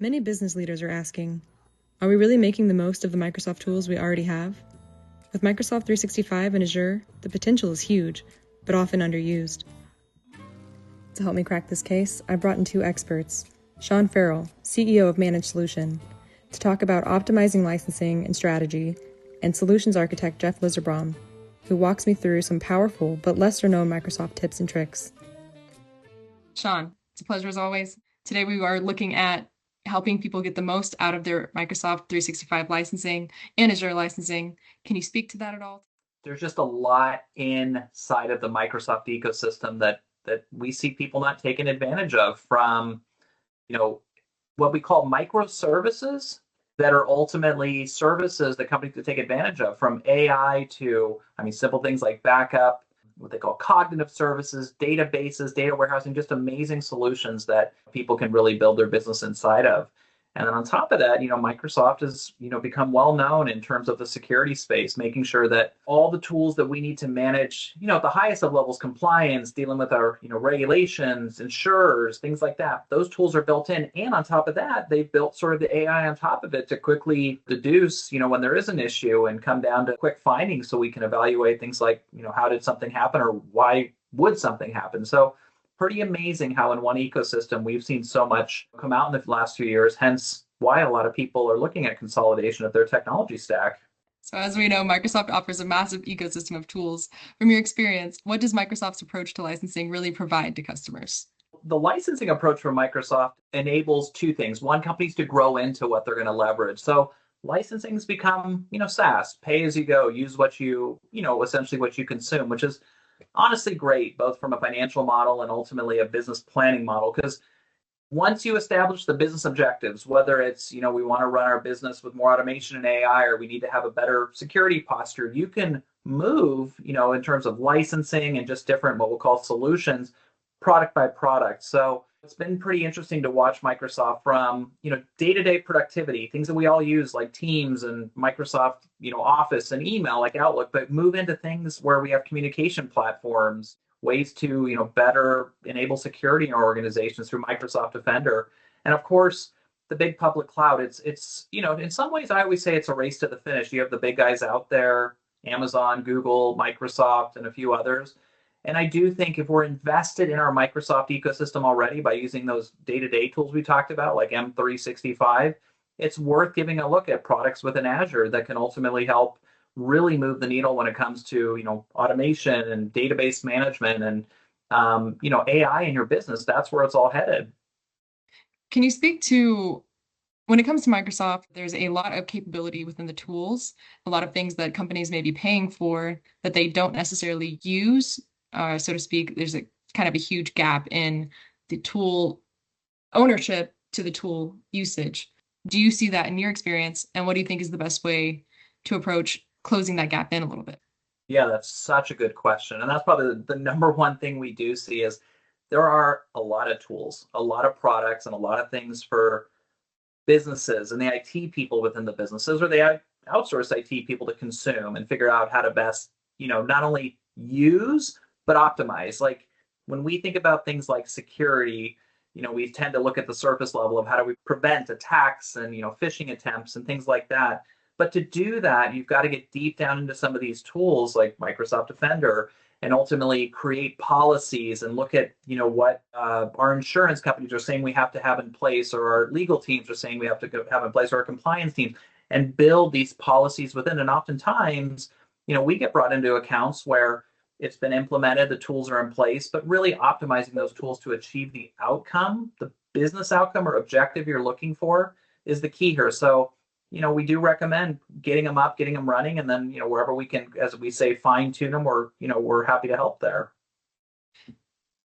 Many business leaders are asking, are we really making the most of the Microsoft tools we already have? With Microsoft 365 and Azure, the potential is huge, but often underused. To help me crack this case, I brought in two experts, Sean Farrell, CEO of Managed Solution, to talk about optimizing licensing and strategy, and solutions architect Jeff Lizerbaum, who walks me through some powerful but lesser-known Microsoft tips and tricks. Sean, it's a pleasure as always. Today we are looking at helping people get the most out of their Microsoft 365 licensing and Azure licensing. Can you speak to that at all? There's just a lot inside of the Microsoft ecosystem that we see people not taking advantage of, from what we call microservices that are ultimately services that companies can take advantage of, from AI to simple things like backup, what they call cognitive services, databases, data warehousing, just amazing solutions that people can really build their business inside of. And then on top of that, Microsoft has, become well known in terms of the security space, making sure that all the tools that we need to manage, at the highest of levels, compliance, dealing with our, regulations, insurers, things like that, those tools are built in. And on top of that, they've built sort of the AI on top of it to quickly deduce, when there is an issue and come down to quick findings so we can evaluate things like, how did something happen or why would something happen? So pretty amazing how in one ecosystem we've seen so much come out in the last few years, hence why a lot of people are looking at consolidation of their technology stack. So as we know, Microsoft offers a massive ecosystem of tools. From your experience, what does Microsoft's approach to licensing really provide to customers? The licensing approach from Microsoft enables two things. One, companies to grow into what they're going to leverage. So licensing has become, SaaS, pay as you go, use what you, essentially what you consume, which is honestly great, both from a financial model and ultimately a business planning model. Because once you establish the business objectives, whether it's, we want to run our business with more automation and AI, or we need to have a better security posture, you can move, in terms of licensing and just different, what we'll call solutions, product by product. So it's been pretty interesting to watch Microsoft from, day-to-day productivity, things that we all use like Teams and Microsoft, Office and email like Outlook, but move into things where we have communication platforms, ways to, better enable security in our organizations through Microsoft Defender. And of course, the big public cloud, it's, in some ways, I always say it's a race to the finish. You have the big guys out there, Amazon, Google, Microsoft, and a few others. And I do think if we're invested in our Microsoft ecosystem already by using those day-to-day tools we talked about, like M365, it's worth giving a look at products within Azure that can ultimately help really move the needle when it comes to, automation and database management and, AI in your business. That's where it's all headed. Can you speak to, when it comes to Microsoft, there's a lot of capability within the tools, a lot of things that companies may be paying for that they don't necessarily use, so to speak. There's a kind of a huge gap in the tool ownership to the tool usage. Do you see that in your experience? And what do you think is the best way to approach closing that gap in a little bit? Yeah, that's such a good question. And that's probably the number one thing we do see is there are a lot of tools, a lot of products, and a lot of things for businesses and the IT people within the businesses, or the outsource IT people to consume and figure out how to best, not only use, but optimize. Like when we think about things like security, we tend to look at the surface level of how do we prevent attacks and, phishing attempts and things like that. But to do that, you've got to get deep down into some of these tools like Microsoft Defender and ultimately create policies and look at, what our insurance companies are saying we have to have in place, or our legal teams are saying we have to have in place, or our compliance teams, and build these policies within. And oftentimes, we get brought into accounts where it's been implemented, the tools are in place, but really optimizing those tools to achieve the outcome, the business outcome or objective you're looking for is the key here. So, we do recommend getting them up, getting them running, and then, wherever we can, as we say, fine tune them, we're happy to help there.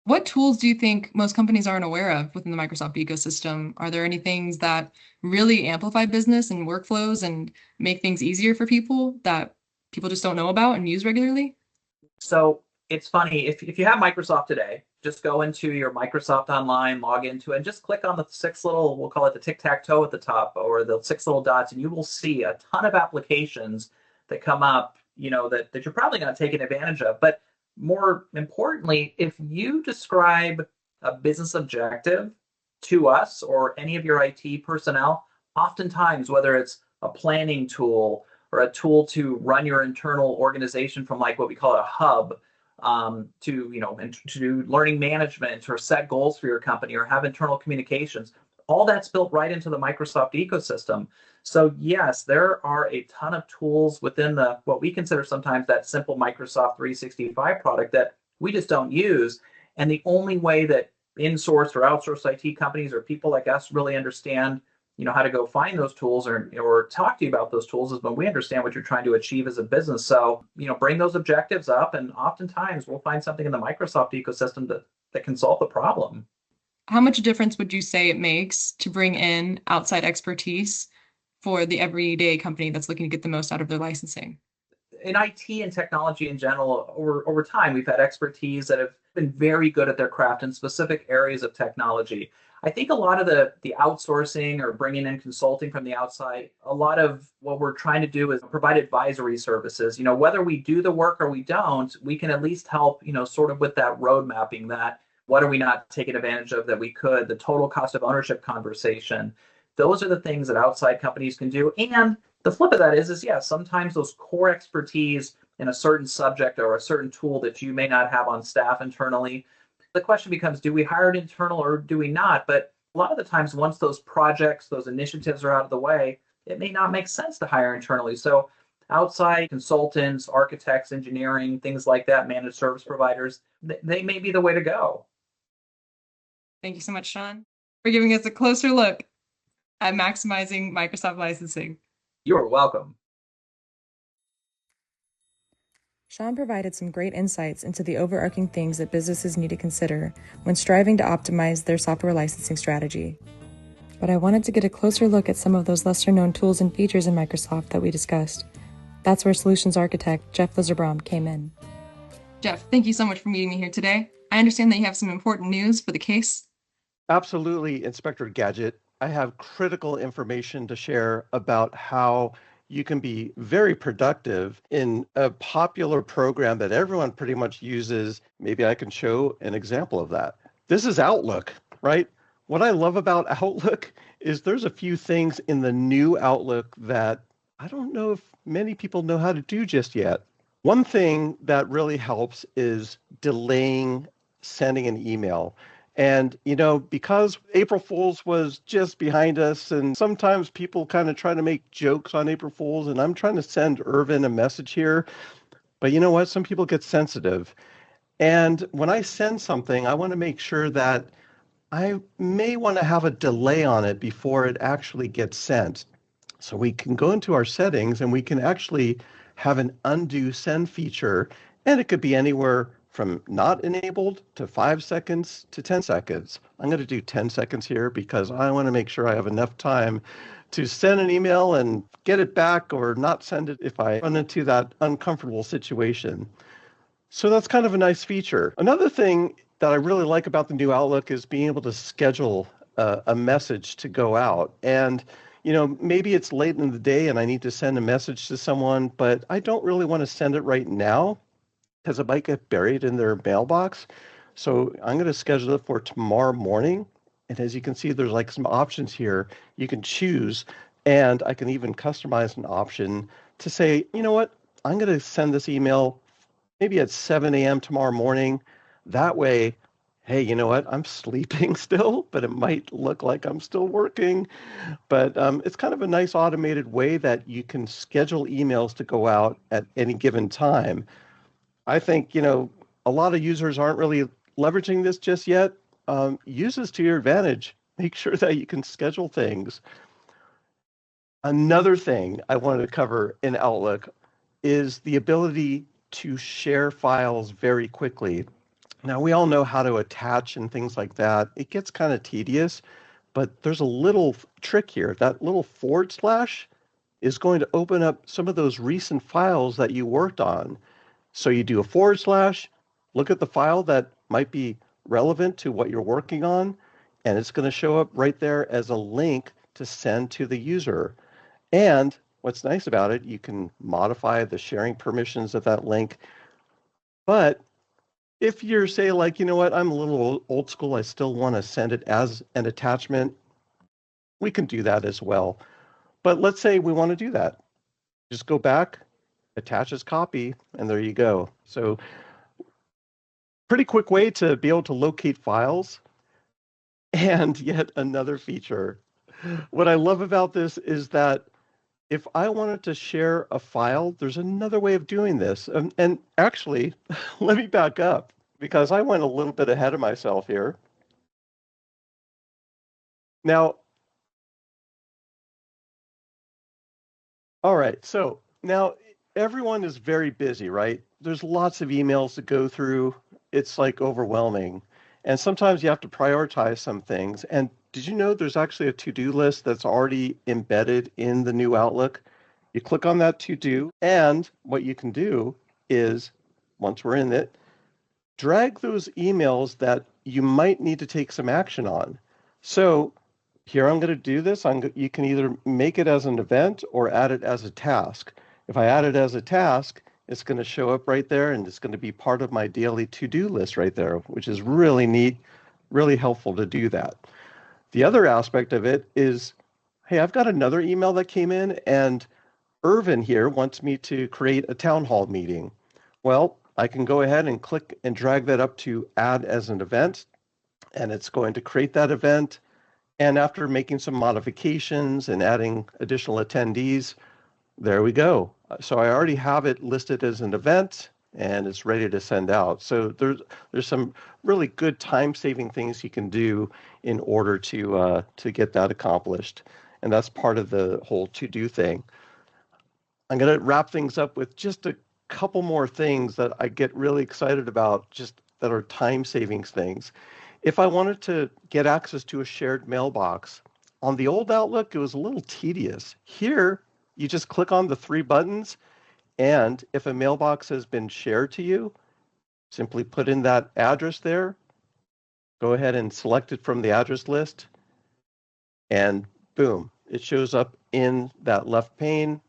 What tools do you think most companies aren't aware of within the Microsoft ecosystem? Are there any things that really amplify business and workflows and make things easier for people that people just don't know about and use regularly? So It's funny, if you have Microsoft today, just go into your Microsoft Online, log into it, and just click on the six little, we'll call it the tic-tac-toe at the top, or the six little dots, and you will see a ton of applications that come up, that you're probably not taking advantage of. But more importantly, if you describe a business objective to us or any of your IT personnel, oftentimes, whether it's a planning tool or a tool to run your internal organization from like what we call a hub, to do learning management or set goals for your company or have internal communications, all that's built right into the Microsoft ecosystem. So yes, there are a ton of tools within the what we consider sometimes that simple Microsoft 365 product that we just don't use. And the only way that in-sourced or outsourced IT companies or people like us really understand how to go find those tools or talk to you about those tools is when we understand what you're trying to achieve as a business. So bring those objectives up, and oftentimes we'll find something in the Microsoft ecosystem that can solve the problem. How much difference would you say it makes to bring in outside expertise for the everyday company that's looking to get the most out of their licensing? In IT and technology in general, over time, we've had expertise that have been very good at their craft in specific areas of technology. I think a lot of the outsourcing or bringing in consulting from the outside, a lot of what we're trying to do is provide advisory services. Whether we do the work or we don't, we can at least help, sort of with that road mapping, that what are we not taking advantage of that we could, the total cost of ownership conversation. Those are the things that outside companies can do. And the flip of that is yeah, sometimes those core expertise in a certain subject or a certain tool that you may not have on staff internally, the question becomes, do we hire an internal or do we not? But a lot of the times, once those projects, those initiatives are out of the way, it may not make sense to hire internally. So outside consultants, architects, engineering, things like that, managed service providers, they may be the way to go. Thank you so much, Sean, for giving us a closer look at maximizing Microsoft licensing. You're welcome. Sean provided some great insights into the overarching things that businesses need to consider when striving to optimize their software licensing strategy. But I wanted to get a closer look at some of those lesser-known tools and features in Microsoft that we discussed. That's where Solutions Architect Jeff Lizerbaum came in. Jeff, thank you so much for meeting me here today. I understand that you have some important news for the case. Absolutely, Inspector Gadget. I have critical information to share about how you can be very productive in a popular program that everyone pretty much uses. Maybe I can show an example of that. This is Outlook, right? What I love about Outlook is there's a few things in the new Outlook that I don't know if many people know how to do just yet. One thing that really helps is delaying sending an email. And, because April Fool's was just behind us, and sometimes people kind of try to make jokes on April Fool's, and I'm trying to send Irvin a message here. But you know what? Some people get sensitive. And when I send something, I want to make sure that I may want to have a delay on it before it actually gets sent. So we can go into our settings and we can actually have an undo send feature, and it could be anywhere from not enabled to 5 seconds to 10 seconds. I'm going to do 10 seconds here because I want to make sure I have enough time to send an email and get it back or not send it if I run into that uncomfortable situation. So that's kind of a nice feature. Another thing that I really like about the new Outlook is being able to schedule a message to go out. And maybe it's late in the day and I need to send a message to someone, but I don't really want to send it right now because it might get buried in their mailbox. So I'm going to schedule it for tomorrow morning. And as you can see, there's like some options here you can choose. And I can even customize an option to say, you know what, I'm going to send this email maybe at 7 a.m. tomorrow morning. That way, hey, you know what, I'm sleeping still, but it might look like I'm still working. But it's kind of a nice automated way that you can schedule emails to go out at any given time. I think, a lot of users aren't really leveraging this just yet. Use this to your advantage. Make sure that you can schedule things. Another thing I wanted to cover in Outlook is the ability to share files very quickly. Now, we all know how to attach and things like that. It gets kind of tedious, but there's a little trick here. That little / is going to open up some of those recent files that you worked on. So you do a /, look at the file that might be relevant to what you're working on, and it's going to show up right there as a link to send to the user. And what's nice about it, you can modify the sharing permissions of that link. But if you're, say, like, you know what, I'm a little old school, I still want to send it as an attachment, we can do that as well. But let's say we want to do that. Just go back, attach as copy, and there you go. So pretty quick way to be able to locate files. And yet another feature. What I love about this is that if I wanted to share a file, there's another way of doing this. And actually, let me back up because I went a little bit ahead of myself here. Now, all right, so now everyone is very busy, right? There's lots of emails to go through. It's like overwhelming. And sometimes you have to prioritize some things. And did you know there's actually a to-do list that's already embedded in the new Outlook? You click on that to-do, and what you can do is, once we're in it, drag those emails that you might need to take some action on. So here I'm going to do this. You can either make it as an event or add it as a task. If I add it as a task, it's going to show up right there, and it's going to be part of my daily to-do list right there, which is really neat, really helpful to do that. The other aspect of it is, hey, I've got another email that came in, and Irvin here wants me to create a town hall meeting. Well, I can go ahead and click and drag that up to add as an event, and it's going to create that event. And after making some modifications and adding additional attendees, there we go. So I already have it listed as an event, and it's ready to send out. So there's some really good time-saving things you can do in order to get that accomplished. And that's part of the whole to-do thing. I'm going to wrap things up with just a couple more things that I get really excited about, just that are time savings things. If I wanted to get access to a shared mailbox, on the old Outlook, it was a little tedious. Here, you just click on the three buttons, and if a mailbox has been shared to you, simply put in that address there, go ahead and select it from the address list, and boom, it shows up in that left pane.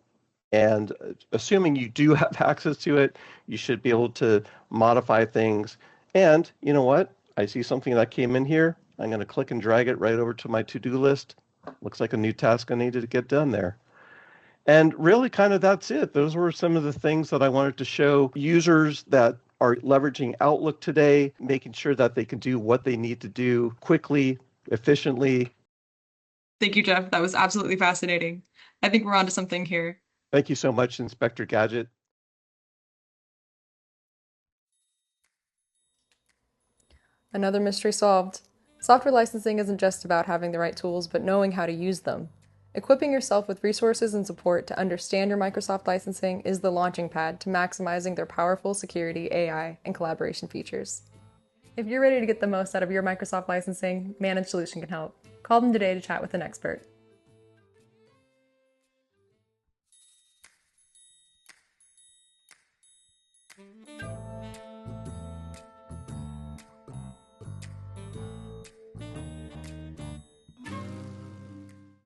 And assuming you do have access to it, you should be able to modify things. And you know what? I see something that came in here. I'm going to click and drag it right over to my to-do list. Looks like a new task I needed to get done there. And really kind of that's it. Those were some of the things that I wanted to show users that are leveraging Outlook today, making sure that they can do what they need to do quickly, efficiently. Thank you, Jeff. That was absolutely fascinating. I think we're onto something here. Thank you so much, Inspector Gadget. Another mystery solved. Software licensing isn't just about having the right tools, but knowing how to use them. Equipping yourself with resources and support to understand your Microsoft licensing is the launching pad to maximizing their powerful security, AI, and collaboration features. If you're ready to get the most out of your Microsoft licensing, Managed Solution can help. Call them today to chat with an expert.